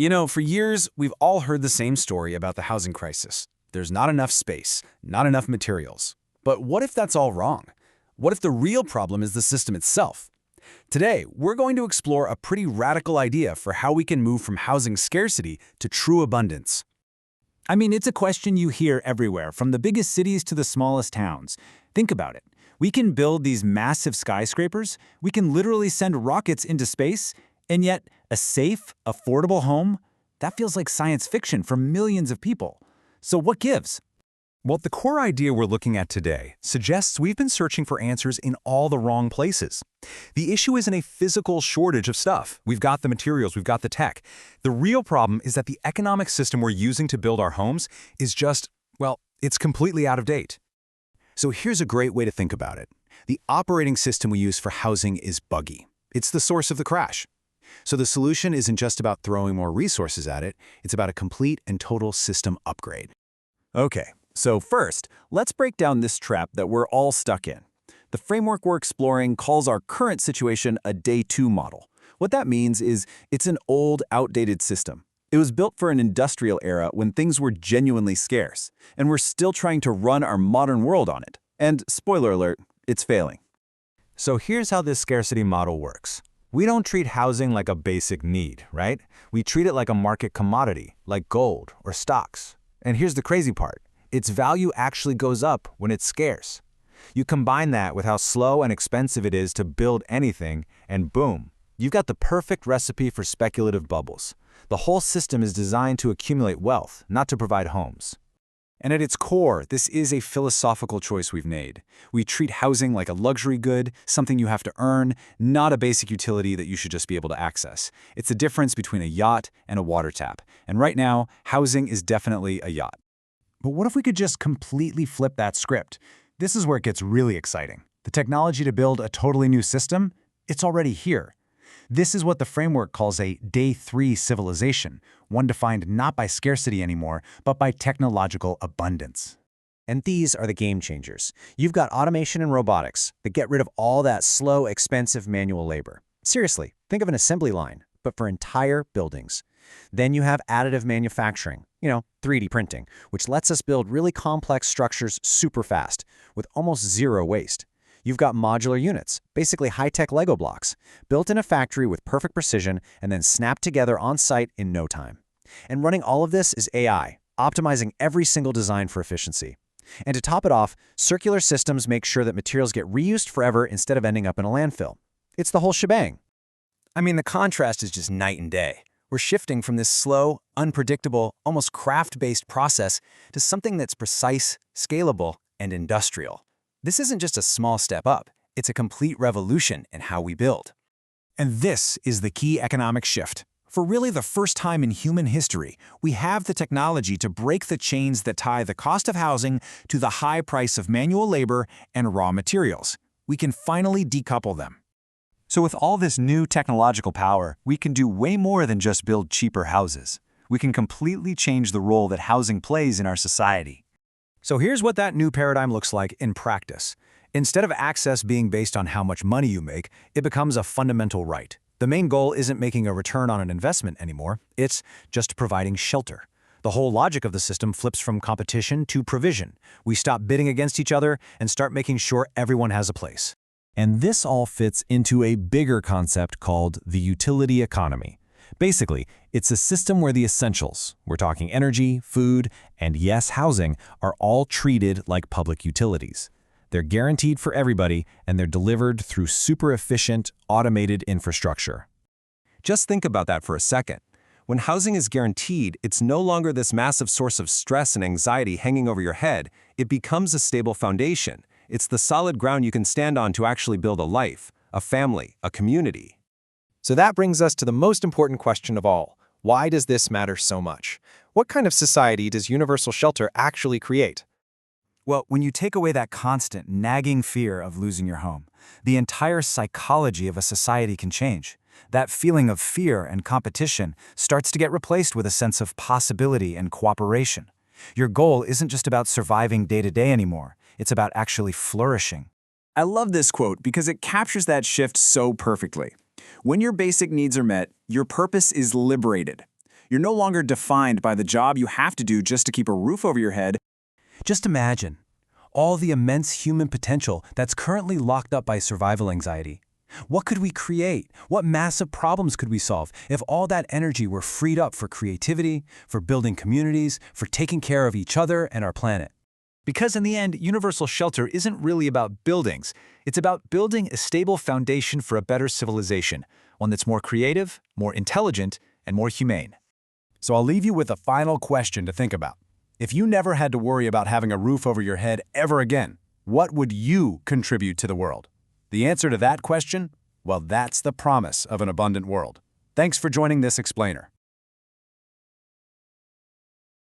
For years, we've all heard the same story about the housing crisis. There's not enough space, not enough materials. But what if that's all wrong? What if the real problem is the system itself? Today, we're going to explore a pretty radical idea for how we can move from housing scarcity to true abundance. It's a question you hear everywhere, from the biggest cities to the smallest towns. Think about it. We can build these massive skyscrapers, we can literally send rockets into space, and yet a safe, affordable home? That feels like science fiction for millions of people. So what gives? Well, the core idea we're looking at today suggests we've been searching for answers in all the wrong places. The issue isn't a physical shortage of stuff. We've got the materials, we've got the tech. The real problem is that the economic system we're using to build our homes is it's completely out of date. So here's a great way to think about it. The operating system we use for housing is buggy. It's the source of the crash. So the solution isn't just about throwing more resources at it, it's about a complete and total system upgrade. Okay, so first, let's break down this trap that we're all stuck in. The framework we're exploring calls our current situation a Day 2 model. What that means is it's an old, outdated system. It was built for an industrial era when things were genuinely scarce, and we're still trying to run our modern world on it. And spoiler alert, it's failing. So here's how this scarcity model works. We don't treat housing like a basic need, right? We treat it like a market commodity, like gold or stocks. And here's the crazy part. Its value actually goes up when it's scarce. You combine that with how slow and expensive it is to build anything, and boom, you've got the perfect recipe for speculative bubbles. The whole system is designed to accumulate wealth, not to provide homes. And at its core, this is a philosophical choice we've made. We treat housing like a luxury good, something you have to earn, not a basic utility that you should just be able to access. It's the difference between a yacht and a water tap. And right now, housing is definitely a yacht. But what if we could just completely flip that script? This is where it gets really exciting. The technology to build a totally new system, it's already here. This is what the framework calls a Day 3 civilization, one defined not by scarcity anymore, but by technological abundance. And these are the game changers. You've got automation and robotics that get rid of all that slow, expensive manual labor. Seriously, think of an assembly line, but for entire buildings. Then you have additive manufacturing, 3D printing, which lets us build really complex structures super fast, with almost zero waste. You've got modular units, basically high-tech Lego blocks, built in a factory with perfect precision and then snapped together on-site in no time. And running all of this is AI, optimizing every single design for efficiency. And to top it off, circular systems make sure that materials get reused forever instead of ending up in a landfill. It's the whole shebang. The contrast is just night and day. We're shifting from this slow, unpredictable, almost craft-based process to something that's precise, scalable, and industrial. This isn't just a small step up, it's a complete revolution in how we build. And this is the key economic shift. For really the first time in human history, we have the technology to break the chains that tie the cost of housing to the high price of manual labor and raw materials. We can finally decouple them. So with all this new technological power, we can do way more than just build cheaper houses. We can completely change the role that housing plays in our society. So here's what that new paradigm looks like in practice. Instead of access being based on how much money you make, it becomes a fundamental right. The main goal isn't making a return on an investment anymore, it's just providing shelter. The whole logic of the system flips from competition to provision. We stop bidding against each other and start making sure everyone has a place. And this all fits into a bigger concept called the utility economy. Basically, it's a system where the essentials, we're talking energy, food, and yes, housing, are all treated like public utilities. They're guaranteed for everybody, and they're delivered through super efficient, automated infrastructure. Just think about that for a second. When housing is guaranteed, it's no longer this massive source of stress and anxiety hanging over your head. It becomes a stable foundation. It's the solid ground you can stand on to actually build a life, a family, a community. So that brings us to the most important question of all. Why does this matter so much? What kind of society does universal shelter actually create? Well, when you take away that constant, nagging fear of losing your home, the entire psychology of a society can change. That feeling of fear and competition starts to get replaced with a sense of possibility and cooperation. Your goal isn't just about surviving day to day anymore. It's about actually flourishing. I love this quote because it captures that shift so perfectly. When your basic needs are met, your purpose is liberated. You're no longer defined by the job you have to do just to keep a roof over your head. Just imagine all the immense human potential that's currently locked up by survival anxiety. What could we create? What massive problems could we solve if all that energy were freed up for creativity, for building communities, for taking care of each other and our planet? Because in the end, universal shelter isn't really about buildings. It's about building a stable foundation for a better civilization, one that's more creative, more intelligent, and more humane. So I'll leave you with a final question to think about. If you never had to worry about having a roof over your head ever again, what would you contribute to the world? The answer to that question? Well, that's the promise of an abundant world. Thanks for joining this explainer.